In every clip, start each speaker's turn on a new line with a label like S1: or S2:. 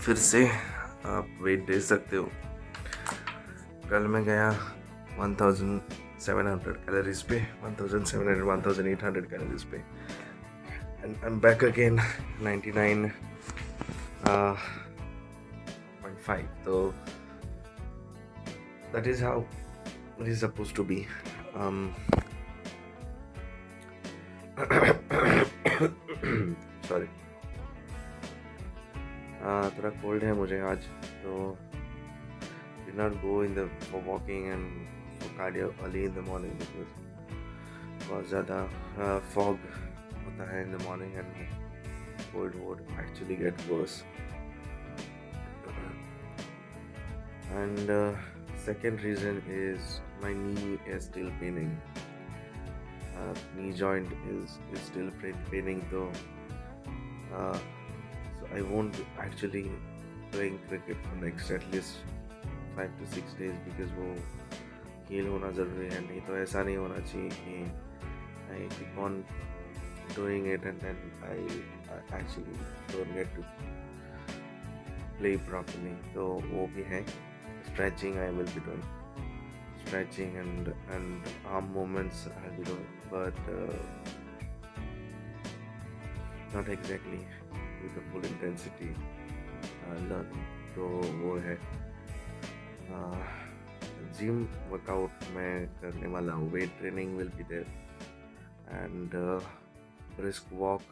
S1: फिर से आप वेट दे सकते हो। कल मैं गया 1700 कैलोरीज पे, 1700 1800 कैलोरीज पे, and I am back again 99.5। तो that is how it is suppose to be. Sorry, थोड़ा कोल्ड है मुझे आज, तो did not go in the for walking and for cardio early in the morning because बहुत ज़्यादा fog होता है in the morning and cold would actually get worse. And second reason is my knee is still paining. Knee joint is still paining though. So I won't actually playing cricket for next at least 5 to 6 days because वो heal होना ज़रूरी है। नहीं तो ऐसा नहीं होना चाहिए कि I keep on doing it and then I actually don't get to play properly. तो वो भी है। Stretching I will be doing, stretching and arm movements I'll be doing, but not exactly with the full intensity learning. तो वो है। Gym workout मैं करने वाला हूँ, weight training will be there and brisk walk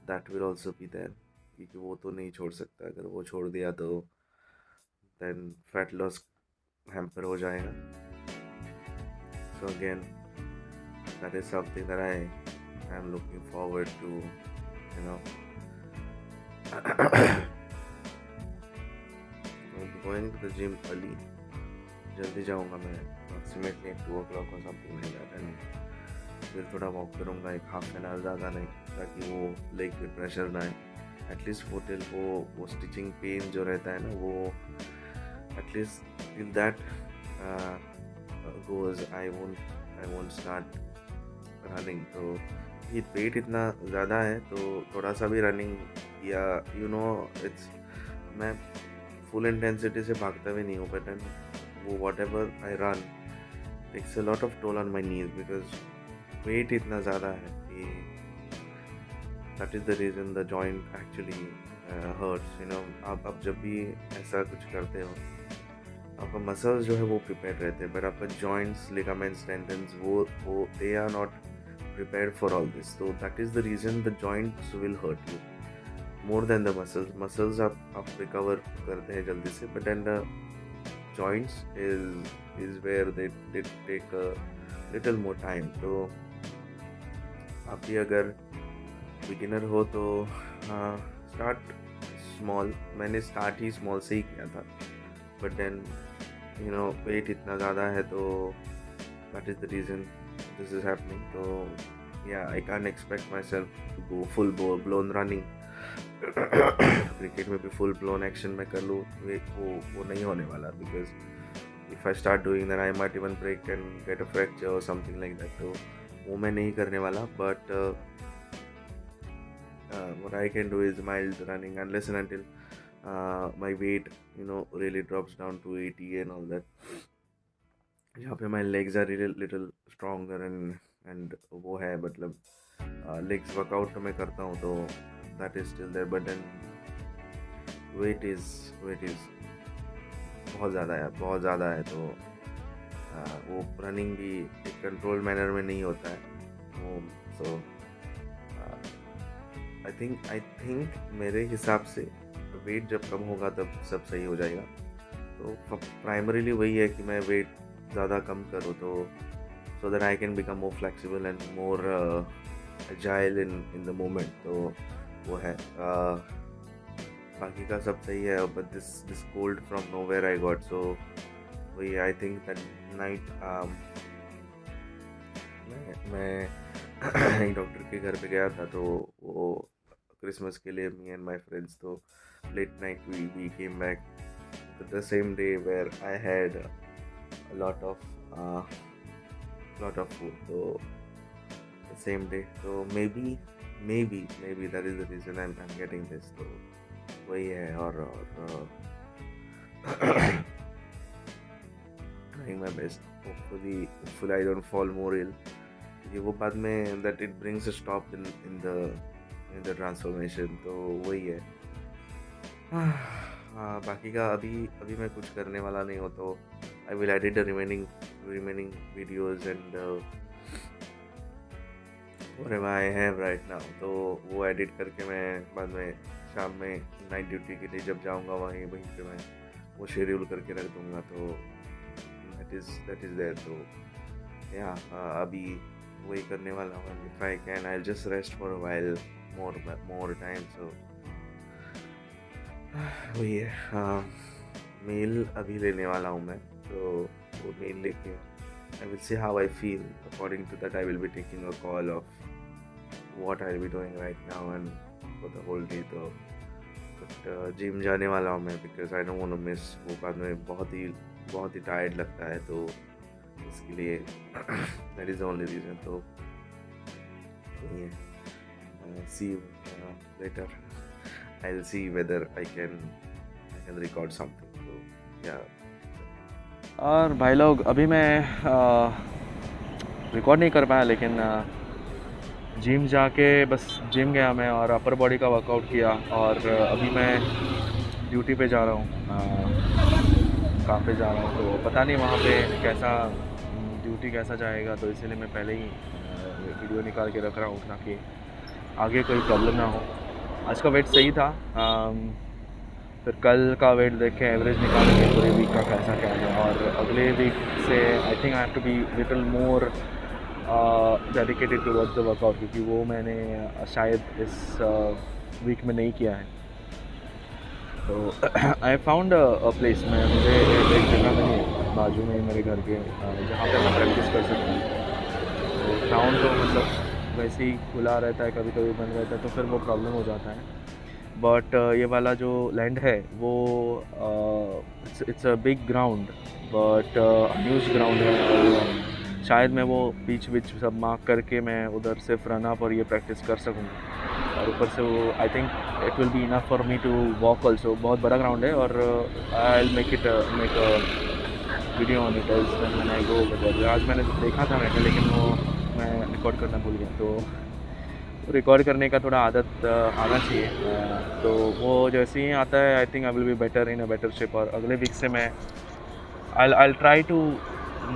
S1: that will also be there, क्योंकि वो तो नहीं छोड़ सकता। अगर वो छोड़ दिया तो then fat loss hamper हो जाएगा। So again, that is something that I am looking forward to, you know. Going to the gym early, जल्दी जाऊँगा मैं, approximately 2 o'clock or something like that, and फिर थोड़ा वॉक करूँगा 1/2 an hour, ज़्यादा नहीं, ताकि वो लेग पे प्रेशर ना आए। एटलीस्ट वो टिल वो स्टिचिंग पेन जो रहता है ना, वो at least till that goes, I won't start running। तो ये पेट इतना ज़्यादा है तो थोड़ा सा भी रनिंग या इट्स, मैं फुल इंटेंसिटी से भागता भी नहीं हूँ, बट वो whatever I run takes a lot of toll on my knees because weight इतना ज़्यादा है कि that is the reason the joint actually hurts. आप जब भी ऐसा कुछ करते हो, आपका मसल्स जो है वो प्रिपेयर रहते हैं, बट आपका जॉइंट्स, लिगामेंट्स, टेंडन्स वो they are not prepared for all this. So that is the reason the joints will hurt you more than the muscles आप recover करते हैं जल्दी से, but then the joints is where they take a little more time। तो आप भी अगर beginner हो तो start small। मैंने start ही small से ही किया था, but then weight इतना ज़्यादा है तो that is the reason this is happening। तो yeah, I can't expect myself to go full blown running। Cricket में भी full blown action में कर लूँ, वो नहीं होने वाला, because if I start doing that I might even break and get a fracture or something like that। तो वो मैं नहीं करने वाला, but what I can do is mild running unless and until my weight really drops down to 80 and all that, जहाँ पे my legs are really little stronger and वो है, मतलब legs workout तो मैं करता हूँ, तो that is still there, but then weight is बहुत ज़्यादा है, बहुत ज़्यादा है। तो वो रनिंग भी एक कंट्रोल मैनर में नहीं होता है। सो आई थिंक मेरे हिसाब से वेट जब कम होगा तब सब सही हो जाएगा। तो प्राइमरीली वही है कि मैं वेट ज़्यादा कम करूँ, तो so that I can become more flexible and more agile in the moment। तो वो है, बाकी का सब सही है, but this cold from nowhere I got, so वही I think that night मैं एक डॉक्टर के घर पे गया था, तो वो क्रिसमस के लिए me and my friends, तो late night we came back the same day where I had a lot of food, so the same day, so maybe that is the reason I'm getting this। So वही है और trying my best. Hopefully I don't fall more ill, ये वो बाद में that it brings a stop in the transformation. तो वही है। हाँ, बाकी का अभी अभी मैं कुछ करने वाला नहीं हूँ, तो I will edit the remaining videos and whatever I have right now. तो वो एडिट करके मैं बाद में शाम में नाइट ड्यूटी के लिए जब जाऊँगा वहीं वहीं पे मैं वो शेड्यूल करके रख दूँगा। तो दैट इज़ देयर। तो या अभी वही करने वाला हूँ। If I can I just rest for a while more time. So वही है। मेल अभी लेने वाला हूँ मैं, तो वो मेल लेके I will see how I feel. According to that, I will be taking a call of what I'll be doing right now and for the whole day. तो बट जिम जाने वाला हूँ मैं, because I don't want to miss. वो बाद में बहुत ही tired लगता है, तो इसके लिए that is the only reason. तो वही है। See you later. I will see whether I can record something. तो या
S2: और भाई लोग, अभी मैं रिकॉर्ड नहीं कर पाया, लेकिन जिम जाके बस जिम गया मैं और अपर बॉडी का वर्कआउट किया। और अभी मैं ड्यूटी पे जा रहा हूँ, काम पे जा रहा हूँ। तो पता नहीं वहाँ पे कैसा ड्यूटी कैसा जाएगा, तो इसीलिए मैं पहले ही वीडियो निकाल के रख रहा हूँ ताकि आगे कोई प्रॉब्लम ना हो। आज का वेट सही था, फिर कल का वेट देख के एवरेज निकालेंगे पूरे वीक का कैसा क्या है। और अगले वीक से I think I have to be little more dedicated towards the workout, क्योंकि वो मैंने शायद इस वीक में नहीं किया है। तो आई फाउंड अ प्लेस में, मुझे एक जगह मिली है बाजू में मेरे घर के, जहाँ पे मैं प्रैक्टिस कर सकता हूँ। तो ग्राउंड तो मतलब वैसे ही खुला रहता है, कभी कभी बंद रहता है, तो फिर वो प्रॉब्लम हो जाता है। बट ये वाला जो लैंड है वो it's a big ground, but huge ground है। और शायद मैं वो बीच बीच सब मार्क करके मैं उधर सिर्फ रन अप और ये प्रैक्टिस कर सकूँगा। और ऊपर से वो I think it will be enough for me to walk also. बहुत बड़ा ग्राउंड है और I will make a video on it as when I go over. आज मैंने देखा था मैंने, लेकिन वो मैं रिकॉर्ड करना भूल गया। तो रिकॉर्ड करने का थोड़ा आदत आना चाहिए। तो वो जैसे ही आता है I think I will be better in a better shape. और अगले वीक से मैं I try to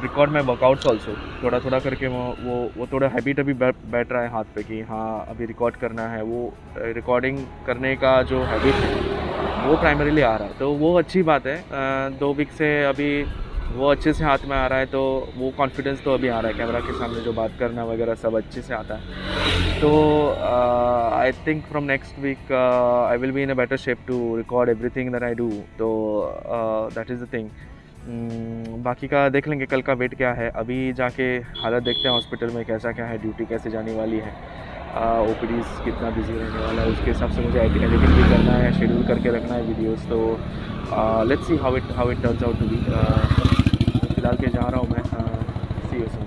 S2: record my workouts also, थोड़ा थोड़ा करके। वो थोड़ा हैबिट अभी बैठ रहा है हाथ पे कि हाँ अभी रिकॉर्ड करना है। वो रिकॉर्डिंग करने का जो हैबिट है वो प्राइमरीली आ रहा है, तो वो अच्छी बात है। 2 वीक से अभी वो अच्छे से हाथ में आ रहा है, तो वो कॉन्फिडेंस तो अभी आ रहा है। कैमरा के सामने जो बात करना वगैरह सब अच्छे से आता है। तो I think from next week I will be in a better shape to record everything that I do. तो दैट इज़ द थिंग। बाकी का देख लेंगे कल का वेट क्या है। अभी जाके हालत देखते हैं हॉस्पिटल में कैसा क्या है, ड्यूटी कैसे जाने वाली है, ओपीडीज़ कितना बिजी रहने वाला है, उसके हिसाब से मुझे एडिटिंग भी करना है, शेड्यूल करके रखना है वीडियोस। तो let's see how it turns out to be. फिलहाल के जा रहा हूँ मैं। See you soon.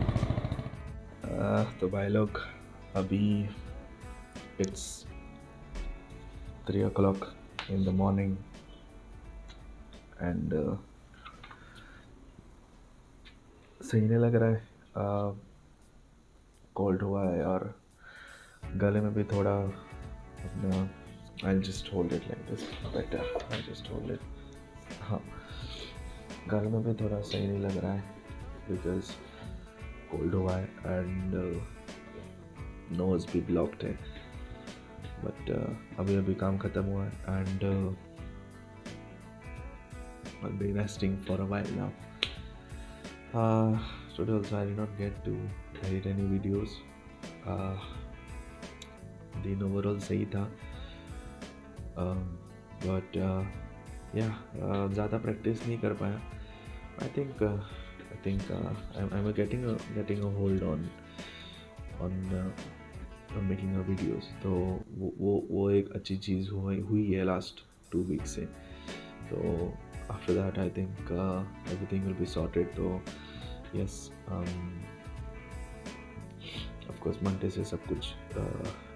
S3: तो भाई लोग, अभी it's 3 o'clock in the morning and सही नहीं लग रहा है। कोल्ड हुआ है और गले में भी थोड़ा अपना I just hold it like this better. I just hold it. हाँ, गले में भी थोड़ा सही नहीं लग रहा है बिकॉज कोल्ड हुआ है एंड नोज भी ब्लॉक्ड है। बट अभी काम ख़त्म हुआ है and I'll be resting for a while now. Today also I did not get to edit any videos. दिन overall सही था, but yeah, ज़्यादा प्रैक्टिस नहीं कर पाया। I think I'm getting a hold on making a videos. तो वो एक अच्छी चीज़ हुई है लास्ट 2 weeks से। तो after that I think everything will be sorted. So yes, of course Monday से सब कुछ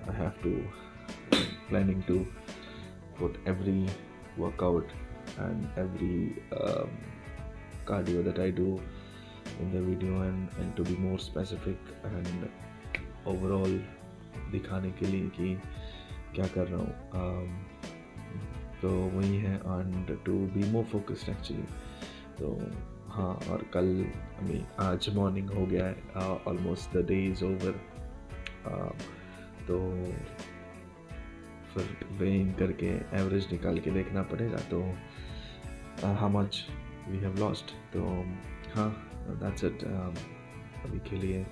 S3: I have to planning to put every workout and every cardio that I do in the video and to be more specific and overall दिखाने के लिए कि क्या कर रहा हूँ, तो वही है and to be more focused actually. तो हाँ, और कल आज मॉर्निंग हो गया है, almost the day is over, तो फिर वेइंग करके एवरेज निकाल के देखना पड़ेगा तो how much we have lost. तो हाँ, दैट्स इट अभी के लिए.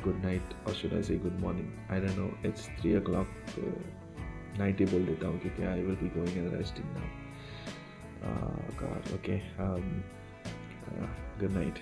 S3: गुड नाइट, और should I say good morning, I don't know, it's 3 o'clock, तो नाइट ही बोल देता हूँ क्योंकि I will be going and resting now. God, okay. Good night.